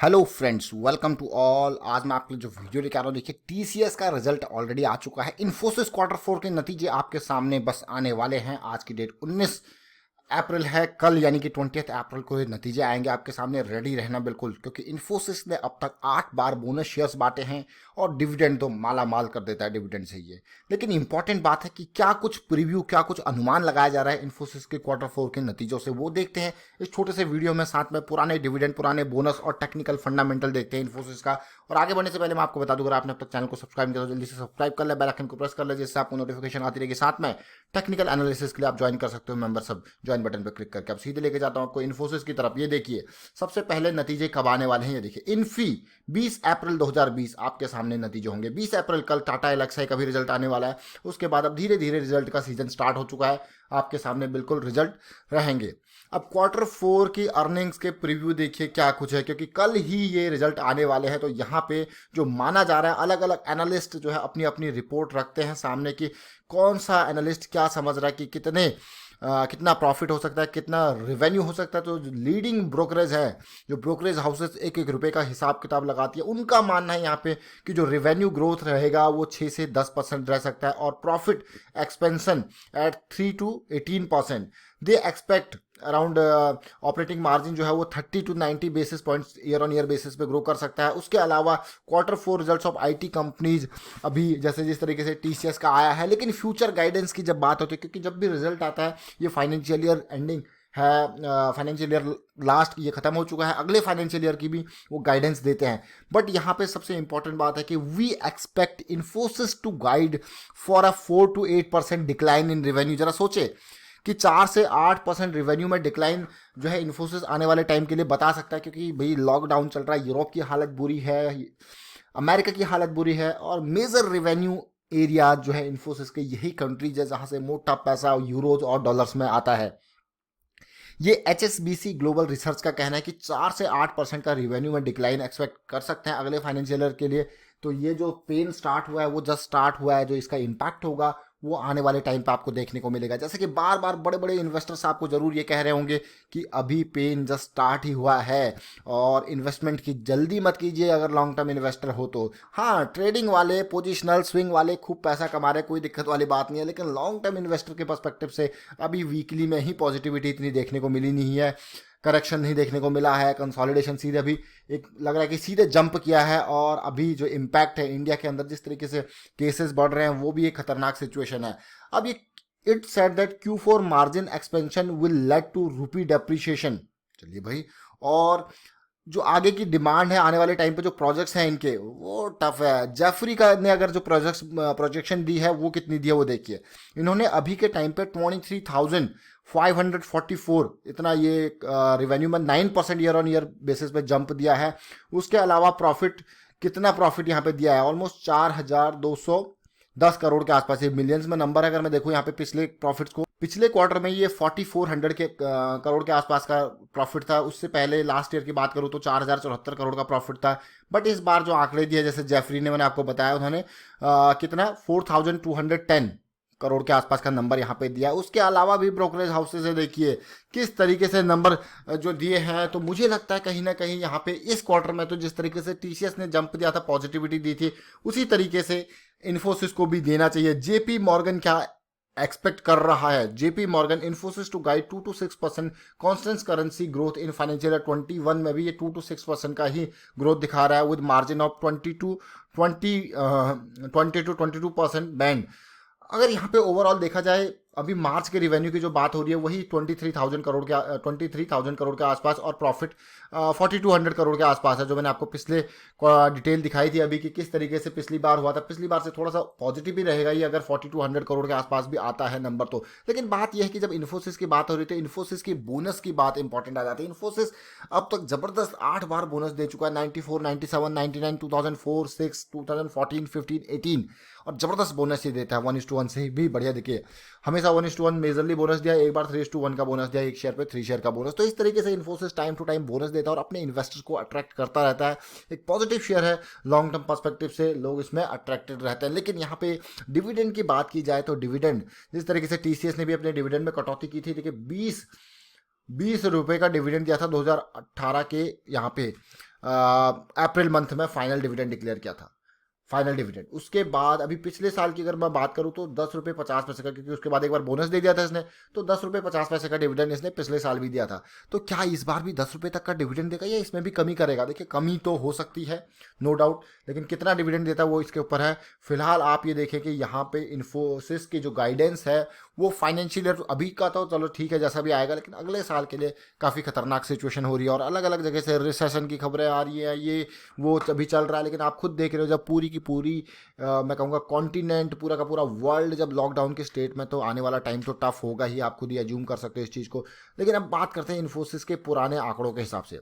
Hello friends, welcome to all. आज मैं आपके लिए जो वीडियो लेकर आ रहा हूँ, देखिए टीसीएस का रिजल्ट ऑलरेडी आ चुका है। इन्फोसिस क्वार्टर फोर के नतीजे आपके सामने बस आने वाले हैं। आज की डेट 19 अप्रैल है, कल यानी कि 20 अप्रैल को ये नतीजे आएंगे आपके सामने। रेडी रहना बिल्कुल, क्योंकि इन्फोसिस ने अब तक 8 बार बोनस शेयर्स बांटे हैं और डिविडेंड तो माला माल कर देता है डिविडेंड से ये। लेकिन इंपॉर्टेंट बात है कि क्या कुछ प्रीव्यू, क्या कुछ अनुमान लगाया जा रहा है इन्फोसिस के क्वार्टर फोर के नतीजों से, वो देखते हैं इस छोटे से वीडियो में। साथ में पुराने डिविडेंड, पुराने बोनस और टेक्निकल फंडामेंटल देखते हैं इन्फोसिस का। और आगे बढ़ने से पहले मैं आपको बता दूं, अगर आपने अब तक चैनल को सब्सक्राइब नहीं किया तो जल्दी से सब्सक्राइब कर ले, बेल आइकन को प्रेस कर ले, जिससे आपको नोटिफिकेशन आती रहेगी। साथ में टेक्निकल एनालिसिस के लिए आप ज्वाइन कर सकते हो मेंबर सब ज्वाइन बटन पर क्लिक करके। अब सीधे लेके जाता हूं आपको इन्फोसिस की तरफ। ये देखिए, सबसे पहले नतीजे कब आने वाले हैं, ये देखिए। इन्फी 20 अप्रैल 2020 आपके सामने नतीजे होंगे। 20 अप्रैल कल टाटा एलेक्साई का भी रिजल्ट आने वाला है। उसके बाद अब धीरे धीरे रिजल्ट का सीजन स्टार्ट हो चुका है, आपके सामने बिल्कुल रिजल्ट रहेंगे। अब क्वार्टर फोर की अर्निंग्स के प्रीव्यू देखिए क्या कुछ है, क्योंकि कल ही ये रिजल्ट आने वाले हैं। तो यहाँ पे जो माना जा रहा है, अलग अलग एनालिस्ट जो है अपनी अपनी रिपोर्ट रखते हैं सामने कि कौन सा एनालिस्ट क्या समझ रहा है कि कितना प्रॉफिट हो सकता है, कितना रेवेन्यू हो सकता है। तो जो लीडिंग ब्रोकरेज है, जो ब्रोकरेज हाउसेस एक एक रुपए का हिसाब किताब लगाती है, उनका मानना है यहाँ पे कि जो रेवेन्यू ग्रोथ रहेगा वो 6 से 10% रह सकता है, और profit expansion at 3 to 18%। They expect around operating margin जो है वो 30 to 90 basis points year on year basis पे ग्रो कर सकता है। उसके अलावा quarter four results of IT companies अभी जैसे जिस तरीके से टीसीएस का आया है, लेकिन फ्यूचर गाइडेंस की जब बात होती है, क्योंकि जब भी रिजल्ट आता है, ये फाइनेंशियल ईयर एंडिंग है, फाइनेंशियल ईयर लास्ट ये खत्म हो चुका है, अगले फाइनेंशियल ईयर की भी वो गाइडेंस देते हैं। बट यहाँ पे सबसे इंपॉर्टेंट बात है कि we expect Infosys to guide for a 4 to 8% decline in revenue. जरा सोचे कि 4 से 8% रेवेन्यू में डिक्लाइन जो है इन्फोसिस आने वाले टाइम के लिए बता सकता है, क्योंकि भाई लॉकडाउन चल रहा है, यूरोप की हालत बुरी है, अमेरिका की हालत बुरी है, और मेजर रेवेन्यू एरिया जो है इन्फोसिस के यही कंट्रीज है जहां से मोटा पैसा यूरोज और डॉलर्स में आता है। ये HSBC ग्लोबल रिसर्च का कहना है कि 4 से 8% का रेवेन्यू में डिक्लाइन एक्सपेक्ट कर सकते हैं अगले फाइनेंशियल ईयर के लिए। तो ये जो पेन स्टार्ट हुआ है वो जस्ट स्टार्ट हुआ है, जो इसका इम्पैक्ट होगा वो आने वाले टाइम पे आपको देखने को मिलेगा। जैसे कि बार बार बड़े बड़े इन्वेस्टर्स आपको जरूर ये कह रहे होंगे कि अभी पेन जस्ट स्टार्ट ही हुआ है, और इन्वेस्टमेंट की जल्दी मत कीजिए अगर लॉन्ग टर्म इन्वेस्टर हो तो। हाँ, ट्रेडिंग वाले, पोजिशनल स्विंग वाले खूब पैसा कमा रहे, कोई दिक्कत वाली बात नहीं है, लेकिन लॉन्ग टर्म इन्वेस्टर के पर्सपेक्टिव से अभी वीकली में ही पॉजिटिविटी इतनी देखने को मिली नहीं है, करेक्शन नहीं देखने को मिला है, कंसोलिडेशन सीधे अभी एक लग रहा है कि सीधे जंप किया है। और अभी जो इम्पैक्ट है इंडिया के अंदर, जिस तरीके से केसेस बढ़ रहे हैं, वो भी एक खतरनाक सिचुएशन है। अब ये it said that Q4 margin expansion will led to rupee depreciation. चलिए भाई, और जो आगे की डिमांड है आने वाले टाइम पे, जो प्रोजेक्ट्स हैं इनके, वो टफ है। जेफरी का ने अगर जो प्रोजेक्शन दी है वो कितनी दी है वो देखिए। इन्होंने अभी के टाइम पे 23,544 इतना ये रेवेन्यू में 9% ईयर ऑन ईयर बेसिस पे जंप दिया है। उसके अलावा प्रॉफिट, कितना प्रॉफिट यहाँ पे दिया है, ऑलमोस्ट 4,210 करोड़ के आसपास। ये मिलियंस में नंबर है। अगर मैं देखूँ यहाँ पे पिछले प्रॉफिट्स को, पिछले क्वार्टर में ये 4400 करोड़ के आसपास का प्रॉफिट था। उससे पहले लास्ट ईयर की बात करूँ तो 4074 करोड़ का प्रॉफिट था। बट इस बार जो आंकड़े दिए, जैसे जेफरी ने, मैंने आपको बताया, उन्होंने कितना 4210 करोड़ के आसपास का नंबर यहाँ पे दिया। उसके अलावा भी ब्रोकरेज हाउसेज है, देखिए किस तरीके से नंबर जो दिए हैं। तो मुझे लगता है कहीं ना कहीं यहाँ पे इस क्वार्टर में तो जिस तरीके से टीसीएस ने जंप दिया था, पॉजिटिविटी दी थी, उसी तरीके से इन्फोसिस को भी देना चाहिए। जेपी मॉर्गन क्या एक्सपेक्ट कर रहा है? JP Morgan Infosys to guide 2 to 6% constant currency growth in financial year 21 में भी ये 2 to 6% का ही ग्रोथ दिखा रहा है, with margin of 20 to 22% band. अगर यहाँ पे ओवरऑल देखा जाए, अभी मार्च के रिवेन्यू की जो बात हो रही है वही 23,000 करोड़ के आसपास, और प्रॉफिट 4200 करोड़ के आसपास है, जो मैंने आपको पिछले डिटेल दिखाई थी अभी कि किस तरीके से पिछली बार हुआ था। पिछली बार से थोड़ा सा पॉजिटिव ही रहेगा ये अगर 4200 करोड़ के आसपास भी आता है नंबर तो। लेकिन बात यह है कि जब इन्फोसिस की बात हो रही थी, इन्फोसिस की बोनस की बात इंपॉर्टेंट आ जाती है। इन्फोसिस अब तक जबरदस्त 8 बार बोनस दे चुका है, 94, 97, 99, 2004, 6, 2014, 15, 18, और जबरदस्त बोनस ही देता है। 1:1 से भी बढ़िया। देखिए, हमेशा 1:1 मेजरली बोनस दिया, एक बार 3:1 का बोनस दिया, एक शेयर पे 3 शेयर का बोनस। तो इस तरीके से Infosys time to time bonus देता है और अपने इन्वेस्टर्स को अट्रैक्ट करता रहता है। एक पॉजिटिव शेयर है, लॉन्ग टर्म पर्सपेक्टिव से लोग इसमें अट्रैक्टेड रहते हैं। लेकिन यहाँ पे डिविडेंड की बात की जाए तो डिविडेंड, जिस तरीके से टीसीएस ने भी अपने डिविडेंड में कटौती की थी, देखिए 20 रुपए का डिविडेंड दिया था 2018 के यहाँ पे अप्रैल मंथ में फाइनल डिविडेंड डिक्लेयर किया था, फाइनल डिविडेंड। उसके बाद अभी पिछले साल की अगर मैं बात करूं तो 10 रुपये 50 पैसे का, क्योंकि उसके बाद एक बार बोनस दे दिया था इसने, तो 10 रुपये 50 पैसे का डिविडेंड इसने पिछले साल भी दिया था। तो क्या इस बार भी 10 रुपये तक का डिविडेंड देगा या इसमें भी कमी करेगा? देखिए कमी तो हो सकती है, नो डाउट, लेकिन कितना डिविडेंड देता है वो इसके ऊपर है। फिलहाल आप ये देखें कि यहाँ पे इन्फोसिस की जो गाइडेंस है वो फाइनेंशियल ईयर अभी का तो चलो ठीक है जैसा भी आएगा, लेकिन अगले साल के लिए काफ़ी खतरनाक सिचुएशन हो रही है और अलग अलग जगह से रिसेशन की खबरें आ रही है, ये वो अभी चल रहा है। लेकिन आप खुद देख रहे हो जब पूरी की पूरी मैं कहूँगा कॉन्टिनेंट, पूरा का पूरा वर्ल्ड जब लॉकडाउन के स्टेट में, तो आने वाला टाइम तो टफ होगा ही, आप खुद ही एज्यूम कर सकते हो इस चीज़ को। लेकिन अब बात करते हैं इन्फोसिस के पुराने आंकड़ों के हिसाब से।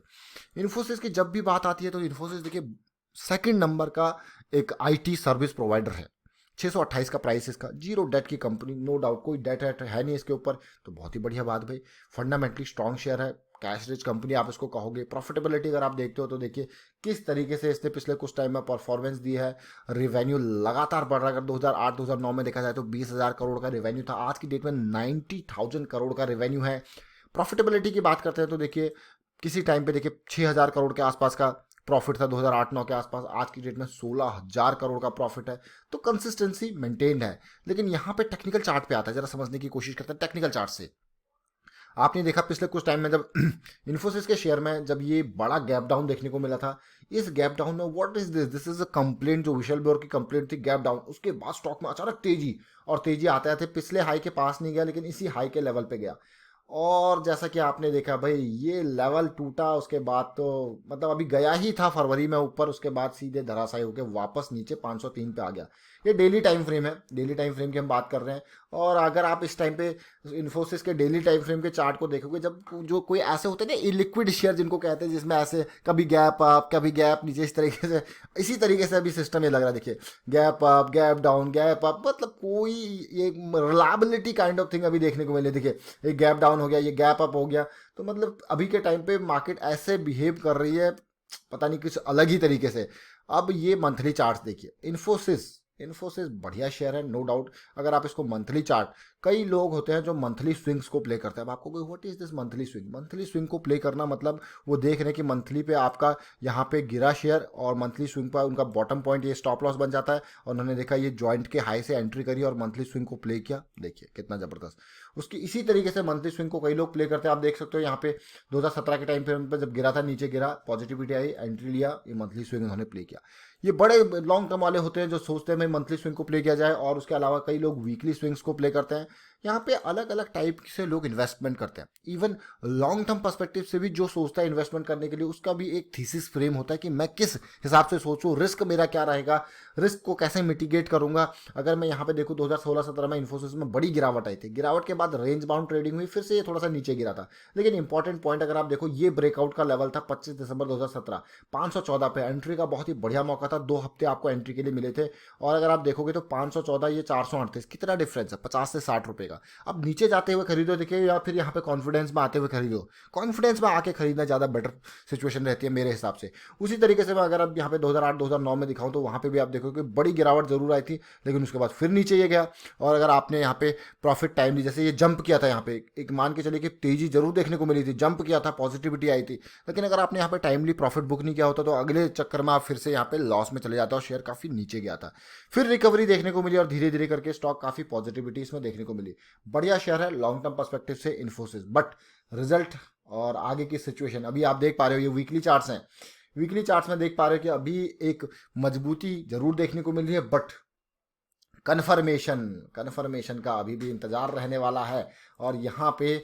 इन्फोसिस की जब भी बात आती है तो इन्फोसिस देखिए सेकंड नंबर का एक आईटी सर्विस प्रोवाइडर है। 628 का प्राइस इसका, जीरो डेट की कंपनी, नो डाउट कोई डेट है नहीं इसके ऊपर, तो बहुत ही बढ़िया बात भाई। फंडामेंटली स्ट्रॉन्ग शेयर है, कैश रिच कंपनी आप इसको कहोगे। प्रॉफिटेबिलिटी अगर आप देखते हो तो देखिए किस तरीके से इसने पिछले कुछ टाइम में परफॉर्मेंस दी है। रिवेन्यू लगातार बढ़ रहा है, अगर 2008-2009 में देखा जाए तो 20,000 करोड़ का रेवेन्यू था, आज की डेट में 90,000 करोड़ का रेवेन्यू है। प्रॉफिटेबिलिटी की बात करते हैं तो देखिए किसी टाइम पे देखिए 6,000 करोड़ के आसपास का प्रॉफिट था 2008-9 के आसपास, आज की डेट में 16,000 करोड़ का प्रॉफिट है। तो कंसिस्टेंसी मेंटेन्ड है। लेकिन यहाँ पे टेक्निकल चार्ट पे आता है, जरा समझने की कोशिश करते हैं टेक्निकल चार्ट से। आपने देखा पिछले कुछ टाइम में जब इन्फोसिस के शेयर में जब ये बड़ा गैप डाउन देखने को मिला था, इस गैप डाउन में what is this is a complaint, जो विशल ब्योर की कंप्लेंट थी, गैप डाउन। उसके बाद स्टॉक में अचानक तेजी, और तेजी आते आते पिछले हाई के पास नहीं गया लेकिन इसी हाई के लेवल पे गया। और जैसा कि आपने देखा भाई ये लेवल टूटा, उसके बाद तो मतलब अभी गया ही था फरवरी में ऊपर, उसके बाद सीधे धराशायी होकर वापस नीचे 503 पे आ गया। ये डेली टाइम फ्रेम है, डेली टाइम फ्रेम की हम बात कर रहे हैं। और अगर आप इस टाइम पे इन्फोसिस के डेली टाइम फ्रेम के चार्ट को देखोगे, जब जो कोई ऐसे होते हैं ना इलिक्विड शेयर जिनको कहते हैं, जिसमें ऐसे कभी गैप अप कभी गैप नीचे, इस तरीके से, इसी तरीके से अभी सिस्टम ये लग रहा है। देखिए gap up gap down gap up, मतलब कोई ये रिलायबिलिटी काइंड ऑफ थिंग अभी देखने को मिले। देखिए एक गैप डाउन हो गया, ये गैप अप हो गया, तो मतलब अभी के टाइम पे मार्केट ऐसे बिहेव कर रही है पता नहीं किस अलग ही तरीके से। अब ये मंथली चार्ट देखिए, इन्फोसिस इन्फोसिस बढ़िया शेयर है नो डाउट। अगर आप इसको मंथली चार्ट, कई लोग होते हैं जो मंथली स्विंग्स को प्ले करते हैं। अब आपको what is this monthly swing? Monthly swing को प्ले करना मतलब वो देख रहे हैं कि मंथली पे आपका यहाँ पे गिरा शेयर और मंथली स्विंग पर उनका बॉटम पॉइंट ये स्टॉप लॉस बन जाता है, और उन्होंने देखा ये जॉइंट के हाई से एंट्री करी और मंथली स्विंग को प्ले किया। देखिए कितना जबरदस्त। उसकी इसी तरीके से मंथली स्विंग को कई लोग प्ले करते हैं। आप देख सकते हो यहाँ पे 2017 के टाइम फ्रेम पे जब गिरा था, नीचे गिरा, पॉजिटिविटी आई, एंट्री लिया, ये मंथली स्विंग उन्होंने प्ले किया। ये बड़े लॉन्ग टर्म वाले होते हैं जो सोचते हैं मैं मंथली स्विंग को प्ले किया जाए, और उसके अलावा कई लोग वीकली स्विंग्स को प्ले करते हैं। यहाँ पे अलग अलग टाइप से लोग इन्वेस्टमेंट करते हैं। इवन लॉन्ग टर्म पर्सपेक्टिव से भी जो सोचता है इन्वेस्टमेंट करने के लिए, उसका भी एक थीसिस फ्रेम होता है कि मैं किस हिसाब से सोचूं, रिस्क मेरा क्या रहेगा, रिस्क को कैसे मिटिगेट करूंगा। अगर मैं यहाँ पे देखूँ 2016-17 में इन्फोसिस में बड़ी गिरावट आई थी, गिरावट के बाद रेंज बाउंड ट्रेडिंग हुई, फिर से ये थोड़ा सा नीचे गिरा था। लेकिन इंपॉर्टेंट पॉइंट अगर आप देखो, ये ब्रेकआउट का लेवल था 25 दिसंबर 2017, 514 पे एंट्री का बहुत ही बढ़िया मौका था। 2 हफ्ते आपको एंट्री के लिए मिले थे, और अगर आप देखोगे तो 514 ये 438, कितना डिफरेंस है, 50 से 60 रुपए का। अब नीचे जाते हुए खरीदो देखिए, या फिर यहाँ पे कॉन्फिडेंस में आते हुए खरीदो। कॉन्फिडेंस में आके खरीदना ज़्यादा बेटर सिचुएशन रहती है मेरे हिसाब से। उसी तरीके से मैं अगर अब यहाँ पे 2008-2009 में दिखाऊं तो वहाँ पे भी आप देखोगे बड़ी गिरावट जरूर आई थी, लेकिन उसके बाद फिर नीचे ये गया। और अगर आपने यहाँ पे प्रॉफिट टाइम ली, जैसे ये जंप किया था, यहाँ पे एक मान के चलिए कि तेजी जरूर देखने को मिली थी, जंप किया था, पॉजिटिविटी आई थी, लेकिन अगर आपने यहाँ पे टाइमली प्रॉफिट बुक नहीं किया होता तो अगले चक्कर में आप फिर से यहाँ पे लॉस में चले जाते और शेयर काफी नीचे गया था। फिर रिकवरी देखने को मिली और धीरे धीरे करके स्टॉक काफी पॉजिटिविटी इसमें देखने को मिली। बढ़िया शेयर है लॉन्ग टर्म पर्सपेक्टिव से इन्फोसिस। बट रिजल्ट और आगे की सिचुएशन अभी आप देख पा रहे हो, ये वीकली चार्ट्स हैं, वीकली चार्ट्स में देख पा रहे हो कि अभी एक मजबूती जरूर देखने को मिल रही है, बट कन्फर्मेशन का अभी भी इंतजार रहने वाला है। और यहाँ पे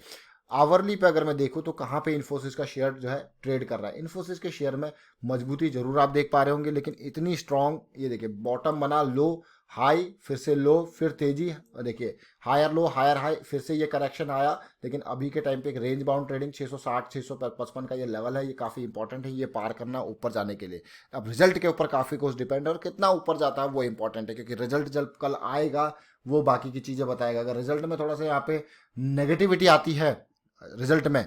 आवरली पे अगर मैं देखूँ तो कहाँ पे इन्फोसिस का शेयर जो है ट्रेड कर रहा है, इन्फोसिस के शेयर में मजबूती जरूर आप देख पा रहे होंगे, लेकिन इतनी स्ट्रांग, ये देखिए बॉटम बना, लो हाई, फिर से लो, फिर तेजी, देखिए हायर लो हायर हाई, फिर से ये करेक्शन आया। लेकिन अभी के टाइम पे एक रेंज बाउंड ट्रेडिंग 660 655 का ये लेवल है, ये काफ़ी इंपॉर्टेंट है, ये पार करना ऊपर जाने के लिए। अब रिजल्ट के ऊपर काफ़ी कुछ डिपेंड है, और कितना ऊपर जाता है वो इंपॉर्टेंट है, क्योंकि रिजल्ट जब कल आएगा वो बाकी की चीज़ें बताएगा। अगर रिजल्ट में थोड़ा सा यहाँ पे नेगेटिविटी आती है रिजल्ट में,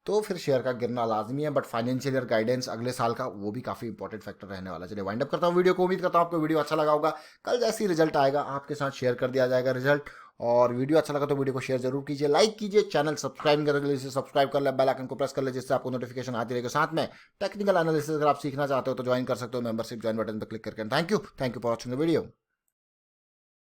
तो फिर शेयर का गिरना लाजमी है। बट फाइनेंशियल ईयर गाइडेंस अगले साल का, वो भी काफी इंपॉर्टेंट फैक्टर रहने वाला है। चलिए वाइंड अप करता हूँ वीडियो को, उम्मीद करता हूँ आपको वीडियो अच्छा लगा होगा। कल जैसे ही रिजल्ट आएगा आपके साथ शेयर कर दिया जाएगा रिजल्ट, और वीडियो अच्छा लगा तो वीडियो को शेयर जरूर कीजिए, लाइक कीजिए, चैनल सब्सक्राइब कर लीजिए, सब्सक्राइब कर ले, बेल आइकन को प्रेस कर ले जिससे आपको नोटिफिकेशन आती रहेगी। साथ में टेक्निकल एनालिसिस अगर आप सीखना चाहते हो तो ज्वाइन कर सकते हो, मेंबरशिप ज्वाइन बटन पर क्लिक करके। Thank you for watching the video.